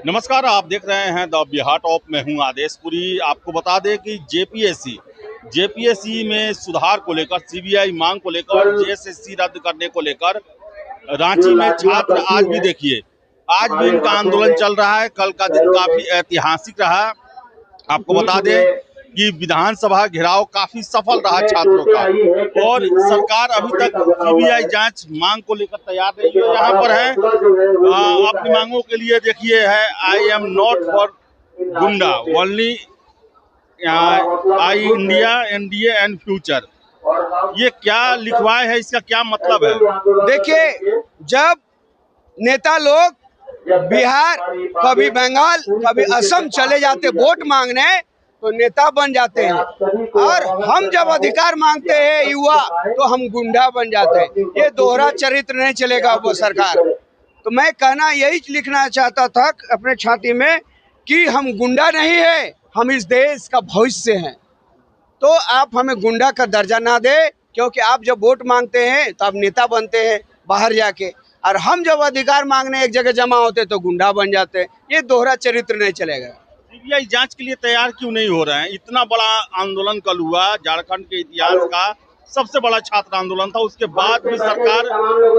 नमस्कार, आप देख रहे हैं द बिहार टॉप में हूं आदेशपुरी। आपको बता दें कि जेपीएससी में सुधार को लेकर, सीबीआई मांग को लेकर, जेएसएससी रद्द करने को लेकर रांची में छात्र आज भी देखिए, आज भी इनका आंदोलन चल रहा है। कल का दिन काफी ऐतिहासिक रहा। आपको बता दें कि विधानसभा घेराव काफी सफल रहा छात्रों का, और सरकार अभी तक सीबीआई जांच मांग को लेकर तैयार नहीं है। यहाँ पर है अपनी मांगों के लिए देखिए है, आई एम नॉट फॉर गुंडा only, I India NDA and future. ये क्या लिखवाए है, इसका क्या मतलब है? देखिए, जब नेता लोग बिहार, कभी बंगाल, कभी असम चले जाते वोट मांगने, तो नेता बन जाते हैं, और हम जब अधिकार मांगते हैं युवा, तो हम गुंडा बन जाते हैं। ये दोहरा चरित्र नहीं चलेगा वो सरकार। तो मैं कहना यही लिखना चाहता था अपने छाती में कि हम गुंडा नहीं है, हम इस देश का भविष्य हैं। तो आप हमें गुंडा का दर्जा ना दे, क्योंकि आप जब वोट मांगते हैं तो आप नेता बनते हैं बाहर जाके, और हम जब अधिकार मांगने एक जगह जमा होते तो गुंडा बन जाते हैं। ये दोहरा चरित्र नहीं चलेगा। सीबीआई जांच के लिए तैयार क्यों नहीं हो रहे हैं? इतना बड़ा आंदोलन कल हुआ, झारखंड के इतिहास का सबसे बड़ा छात्र आंदोलन था, उसके बाद भी सरकार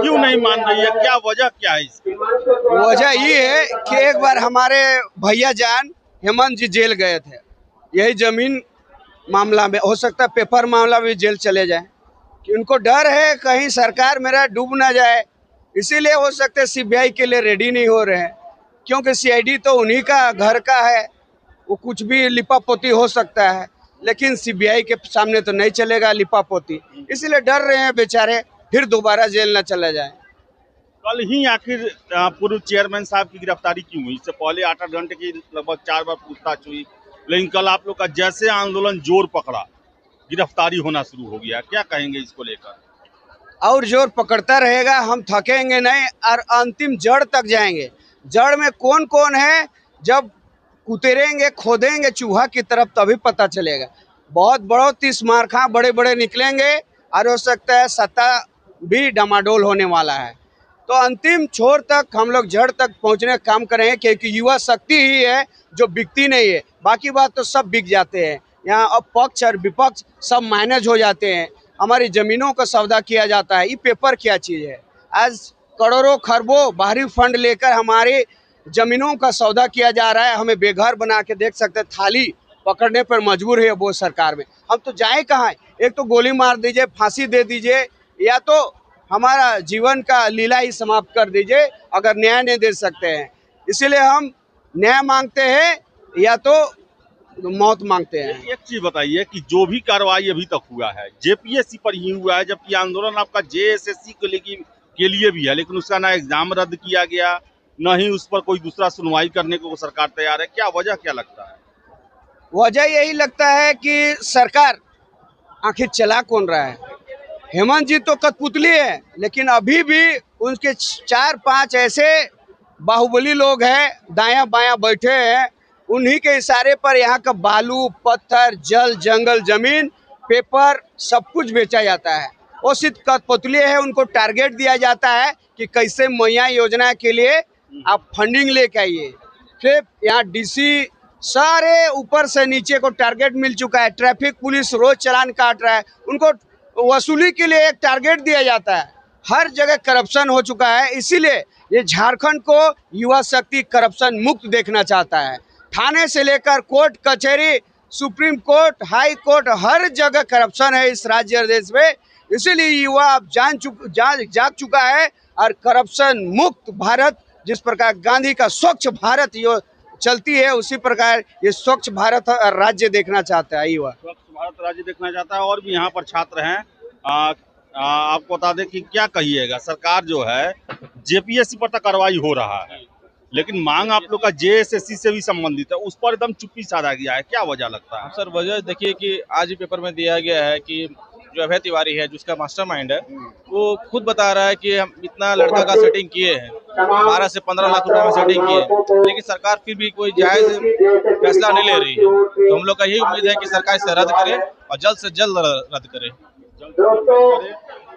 क्यों नहीं मान रही है? क्या वजह क्या है इसकी? वजह ये है कि एक बार हमारे भैया जान हेमंत जी जेल गए थे, यही जमीन मामला में, हो सकता है पेपर मामला में जेल चले जाए, कि उनको डर है कहीं सरकार मेरा डूब ना जाए, इसीलिए हो सकता है सीबीआई के लिए रेडी नहीं हो रहे हैं। क्योंकि सीआईडी तो उन्हीं का घर का है, वो कुछ भी लिपापोती हो सकता है, लेकिन सीबीआई के सामने तो नहीं चलेगा लिपापोती, इसीलिए डर रहे हैं बेचारे, फिर दोबारा जेल ना चला जाए। कल ही आखिर पूर्व चेयरमैन साहब की गिरफ्तारी क्यों हुई? इससे पहले 8-8 घंटे की लगभग 4 बार पूछताछ हुई, लेकिन कल आप लोग का जैसे आंदोलन जोर पकड़ा, गिरफ्तारी होना शुरू हो गया। क्या कहेंगे इसको लेकर? और जोर पकड़ता रहेगा, हम थकेंगे नहीं, और अंतिम जड़ तक जाएंगे। जड़ में कौन कौन है, जब कुतरेंगे, खोदेंगे चूहा की तरफ, तभी पता चलेगा। बहुत बड़ो 30 मारखा बड़े बड़े निकलेंगे, और हो सकता है सत्ता भी डमाडोल होने वाला है। तो अंतिम छोर तक हम लोग जड़ तक पहुंचने का काम करेंगे, क्योंकि युवा शक्ति ही है जो बिकती नहीं है। बाकी बात तो सब बिक जाते हैं, यहाँ अब पक्ष और विपक्ष सब मैनेज हो जाते हैं। हमारी ज़मीनों का सौदा किया जाता है, ये पेपर क्या चीज़ है? आज करोड़ों खरबों बाहरी फंड लेकर हमारी ज़मीनों का सौदा किया जा रहा है। हमें बेघर बना के देख सकते हैं, थाली पकड़ने पर मजबूर है वो सरकार में। हम तो जाए कहाँ? एक तो गोली मार दीजिए, फांसी दे दीजिए, या तो हमारा जीवन का लीला ही समाप्त कर दीजिए, अगर न्याय नहीं दे सकते हैं। इसीलिए हम न्याय मांगते हैं, या तो मौत मांगते हैं। एक चीज बताइए कि जो भी कार्रवाई अभी तक हुआ है जेपीएससी पर ही हुआ है, जबकि आंदोलन आपका जेएसएससी के लिए भी है, लेकिन उसका ना एग्जाम रद्द किया गया, न ही उस पर कोई दूसरा सुनवाई करने को सरकार तैयार है। क्या वजह क्या लगता है? वजह यही लगता है कि सरकार आखिर चला कौन रहा है। हेमंत जी तो कठपुतली है, लेकिन अभी भी उनके 4-5 ऐसे बाहुबली लोग हैं, दायां बायां बैठे हैं, उन्हीं के इशारे पर यहाँ का बालू, पत्थर, जल, जंगल, जमीन, पेपर सब कुछ बेचा जाता है। वो सिर्फ कठपुतली है, उनको टारगेट दिया जाता है कि कैसे मैया योजना के लिए आप फंडिंग लेके आइए। फिर यहाँ डीसी सारे ऊपर से नीचे को टारगेट मिल चुका है। ट्रैफिक पुलिस रोज चालान काट रहा है, उनको वसूली के लिए एक टारगेट दिया जाता है। हर जगह करप्शन हो चुका है, इसीलिए ये झारखंड को युवा शक्ति करप्शन मुक्त देखना चाहता है। थाने से लेकर कोर्ट कचहरी, सुप्रीम कोर्ट, हाई कोर्ट, हर जगह करप्शन है इस राज्य और देश में। इसीलिए युवा अब जाग चुका है, और करप्शन मुक्त भारत, जिस प्रकार गांधी का स्वच्छ भारत यो चलती है, उसी प्रकार ये स्वच्छ भारत राज्य देखना चाहता है युवा। स्वच्छ भारत राज्य देखना चाहता है। और भी यहाँ पर छात्र हैं। आपको बता दें कि क्या कहिएगा, सरकार जो है जेपीएससी पर तक कार्रवाई हो रहा है, लेकिन मांग आप लोग का जेएसएससी से भी संबंधित है, उस पर एकदम चुप्पी साधा गया है। क्या वजह लगता है? सर, वजह देखिए कि आज ही पेपर में दिया गया है कि जो अभय तिवारी है, जिसका मास्टरमाइंड है, वो खुद बता रहा है कि हम इतना लड़का का सेटिंग किए हैं, 12 से 15 लाख रुपए में सेटिंग किए, लेकिन सरकार फिर भी कोई जायज फैसला नहीं ले रही है। तो हम लोग का यही उम्मीद है कि सरकार इसे रद्द करे, और जल्द से जल्द रद्द करे।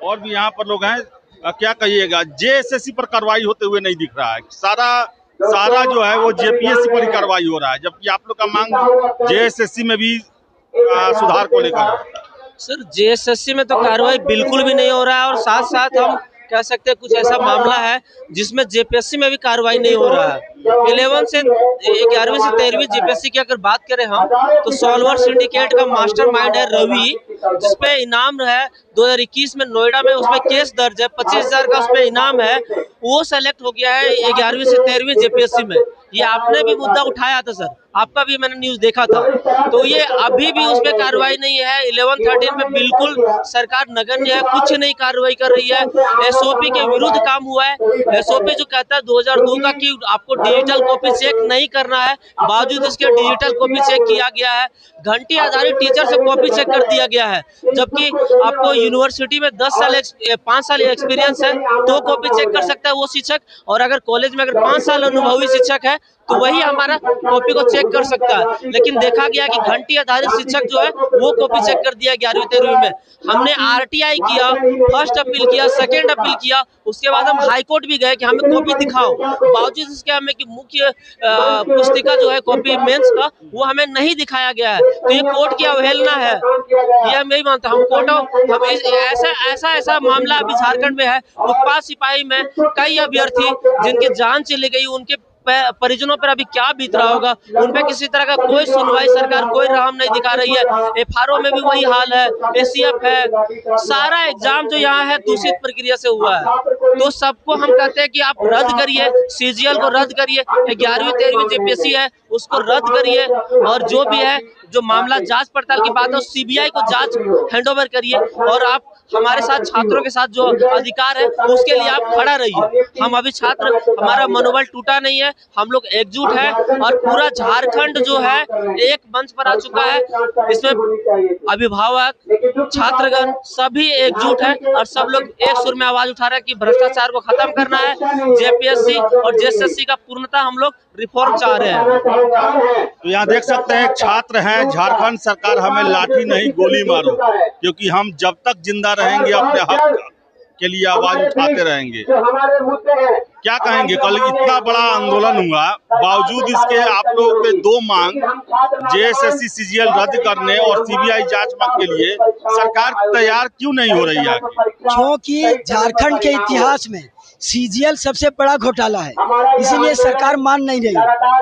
और भी यहाँ पर लोग हैं, क्या कहिएगा, जेएसएससी पर कार्रवाई होते हुए नहीं दिख रहा है। सारा सारा जो है वो जेपीएससी पर ही कार्रवाई हो रहा है, जबकि आप लोग का मांग जेएसएससी में भी सुधार को लेकर है। सर जेएसएससी में तो कार्रवाई बिल्कुल भी नहीं हो रहा है और साथ साथ हम कह सकते हैं कुछ ऐसा मामला है जिसमें जेपीएससी में भी कार्रवाई नहीं हो रहा है। 11 से 11वीं से 13वीं जेपीएससी की अगर बात करें हम तो सॉल्वर सिंडिकेट का मास्टरमाइंड है रवि, जिसपे इनाम है 2021 में नोएडा में उसमें केस दर्ज है, 25,000 का उसमें इनाम है। वो सेलेक्ट हो गया है 11वीं से 13वीं जेपीएससी में। ये आपने भी मुद्दा उठाया था सर, आपका भी मैंने न्यूज देखा था। तो ये अभी भी उस पर कार्रवाई नहीं है। 11-13 में बिल्कुल सरकार नगण्य है, कुछ नहीं कार्रवाई कर रही है। एसओपी के विरुद्ध काम हुआ है। एसओपी जो कहता है 2002 का कि आपको डिजिटल कॉपी चेक नहीं करना है, बावजूद इसके डिजिटल कॉपी चेक किया गया है। घंटी आधारित टीचर से कॉपी चेक कर दिया गया है, जबकि आपको यूनिवर्सिटी में 5 साल एक्सपीरियंस है तो कॉपी चेक कर सकता है वो शिक्षक, और अगर कॉलेज में अगर 5 साल अनुभवी शिक्षक है तो वही हमारा कॉपी को चेक कर सकता है। लेकिन देखा गया कि घंटी आधारित शिक्षक जो है वो कॉपी चेक कर दिया 11वीं-13वीं में। हमने आरटीआई किया, फर्स्ट अपील किया, सेकंड अपील किया, उसके बाद हम हाई कोर्ट भी गए कि हमें कॉपी दिखाओ। बावजूद इसके हमें कि मुख्य पुस्तिका जो है कॉपी मेंस का वो हमें नहीं दिखाया गया है। तो ये कोर्ट की अवहेलना है, ये हम यही मानते हैं। हम कोर्ट हम ऐसा मामला अभी झारखंड में है। उत्पाद सिपाही में कई अभ्यर्थी जिनकी जान चली गई, उनके परिजनों पर अभी क्या बीत रहा होगा, उन पे किसी तरह का कोई सुनवाई सरकार कोई रहम नहीं दिखा रही है। एफआरओ में भी वही हाल है, एसीएफ है, सारा एग्जाम जो यहाँ है दूषित प्रक्रिया से हुआ है। तो सबको हम कहते हैं कि आप रद्द करिए, सीजीएल को रद्द करिए, 11वीं-13वीं जेपीएससी है उसको रद्द करिए, और जो भी है जो मामला जांच पड़ताल की बात है सीबीआई को जांच हैंडओवर करिए, और आप हमारे साथ छात्रों के साथ जो अधिकार है उसके लिए आप खड़ा रहिए। हम अभी छात्र, हमारा मनोबल टूटा नहीं है, हम लोग एकजुट है, और पूरा झारखंड जो है एक मंच पर आ चुका है। इसमें अभिभावक, छात्रगण सभी एकजुट है, और सब लोग एक सुर में आवाज उठा रहे हैं कि भ्रष्टाचार को खत्म करना है। जेपीएससी और जेएसएससी का पूर्णतः हम लोग रिफॉर्म चाह रहे हैं। तो यहाँ देख सकते हैं छात्र हैं, झारखंड सरकार हमें लाठी नहीं गोली मारो, क्योंकि हम जब तक जिंदा रहेंगे अपने हक के लिए आवाज उठाते रहेंगे। क्या कहेंगे, कल इतना बड़ा आंदोलन हुआ, बावजूद इसके आप लोगों के दो मांग जेएसएससी सीजीएल रद्द करने और सीबीआई जांच मांग के लिए सरकार तैयार क्यों नहीं हो रही है? क्योंकि झारखंड के इतिहास में सीजीएल सबसे बड़ा घोटाला है, इसीलिए सरकार मान नहीं रही,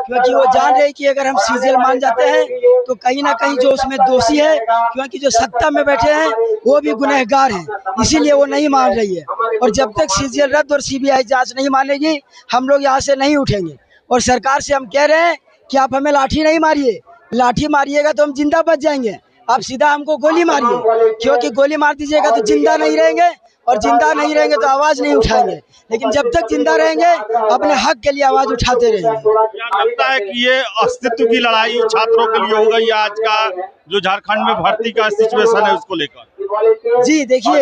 क्योंकि वो जान रही कि अगर हम सीजीएल मान जाते हैं तो कहीं ना कहीं जो उसमें दोषी है, क्योंकि जो सत्ता में बैठे हैं वो भी गुनहगार हैं, इसीलिए वो नहीं मान रही है। और जब तक सीजीएल रद्द और सीबीआई जांच नहीं मानेगी हम लोग यहाँ से नहीं उठेंगे। और सरकार से हम कह रहे हैं कि आप हमें लाठी नहीं मारिए, लाठी मारिएगा तो हम जिंदा बच जाएंगे, आप सीधा हमको गोली मारिए, क्योंकि गोली मार दीजिएगा तो जिंदा नहीं रहेंगे, और जिंदा नहीं रहेंगे तो आवाज नहीं उठाएंगे। लेकिन जब तक जिंदा रहेंगे अपने हक के लिए आवाज उठाते रहेंगे। क्या लगता है कि ये अस्तित्व की लड़ाई छात्रों के लिए हो गई आज का जो झारखंड में भर्ती का सिचुएशन है उसको लेकर? जी देखिए,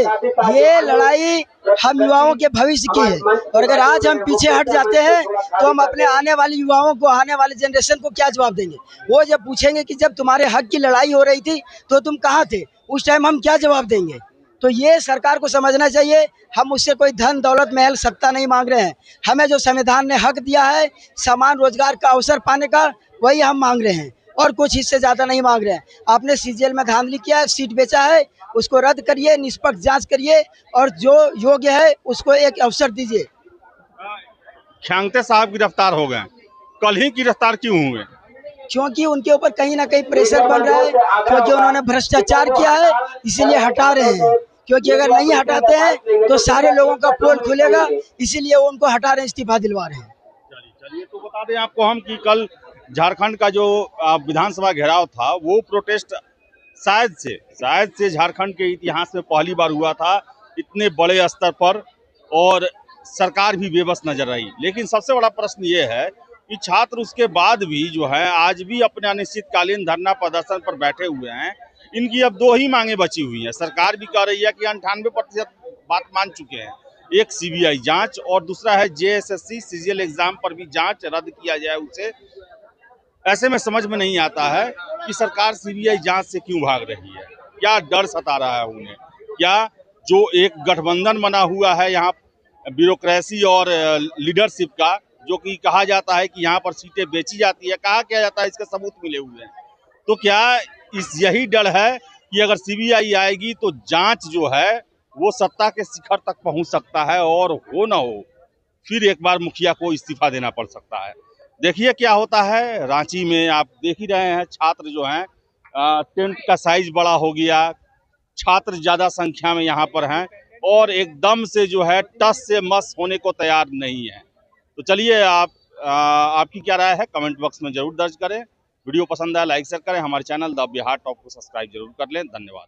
ये लड़ाई हम युवाओं के भविष्य की है, और अगर आज हम पीछे हट जाते हैं तो हम अपने आने वाले युवाओं को, आने वाले जनरेशन को क्या जवाब देंगे? वो जब पूछेंगे कि जब तुम्हारे हक की लड़ाई हो रही थी तो तुम कहाँ थे, उस टाइम हम क्या जवाब देंगे? तो ये सरकार को समझना चाहिए, हम उससे कोई धन दौलत महल सत्ता नहीं मांग रहे हैं। हमें जो संविधान ने हक दिया है समान रोजगार का अवसर पाने का, वही हम मांग रहे हैं, और कुछ इससे ज्यादा नहीं मांग रहे हैं। आपने सीजीएल में धांधली किया है, सीट बेचा है, उसको रद्द करिए, निष्पक्ष जांच करिए, और जो योग्य है उसको एक अवसर दीजिए। ख्यांगते साहब गिरफ्तार हो गए, कल ही गिरफ्तार क्यों हुए? क्योंकि उनके ऊपर कहीं ना कहीं प्रेशर बन रहा है, क्योंकि उन्होंने भ्रष्टाचार किया है, इसीलिए हटा रहे हैं। क्योंकि अगर नहीं हटाते हैं तो सारे लोगों का पोल खुलेगा, इसीलिए वो उनको हटा रहे हैं, इस्तीफा दिलवा रहे हैं। चलिए, तो बता दें आपको हम कि कल झारखंड का जो विधानसभा घेराव था वो प्रोटेस्ट शायद से झारखंड के इतिहास में पहली बार हुआ था इतने बड़े स्तर पर, और सरकार भी बेबस नजर आई। लेकिन सबसे बड़ा प्रश्न ये है कि छात्र उसके बाद भी जो है आज भी अपने अनिश्चितकालीन धरना प्रदर्शन पर बैठे हुए हैं। इनकी अब दो ही मांगे बची हुई हैं। सरकार भी कह रही है कि 98% बात मान चुके हैं, एक सीबीआई जांच और दूसरा है जेएसएससी सीजीएल एग्जाम पर भी जांच रद्द किया जाए उसे। ऐसे में समझ में नहीं आता है कि सरकार सीबीआई जांच से क्यों भाग रही है, क्या डर सता रहा है उन्हें, क्या जो एक गठबंधन बना हुआ है यहाँ ब्यूरोक्रेसी और लीडरशिप का जो कि कहा जाता है कि यहाँ पर सीटें बेची जाती है, कहा क्या जाता है, इसके सबूत मिले हुए हैं। तो क्या यही डर है कि अगर सीबीआई आएगी तो जांच जो है वो सत्ता के शिखर तक पहुंच सकता है और हो ना हो फिर एक बार मुखिया को इस्तीफा देना पड़ सकता है। देखिए क्या होता है रांची में, आप देख ही रहे हैं छात्र जो हैं, टेंट का साइज बड़ा हो गया, छात्र ज्यादा संख्या में यहाँ पर हैं और एकदम से जो है टस से मस होने को तैयार नहीं है। तो चलिए आपकी क्या राय है कमेंट बॉक्स में जरूर दर्ज करें। वीडियो पसंद आया लाइक शेयर करें, हमारे चैनल द बिहार टॉप को सब्सक्राइब जरूर कर लें। धन्यवाद।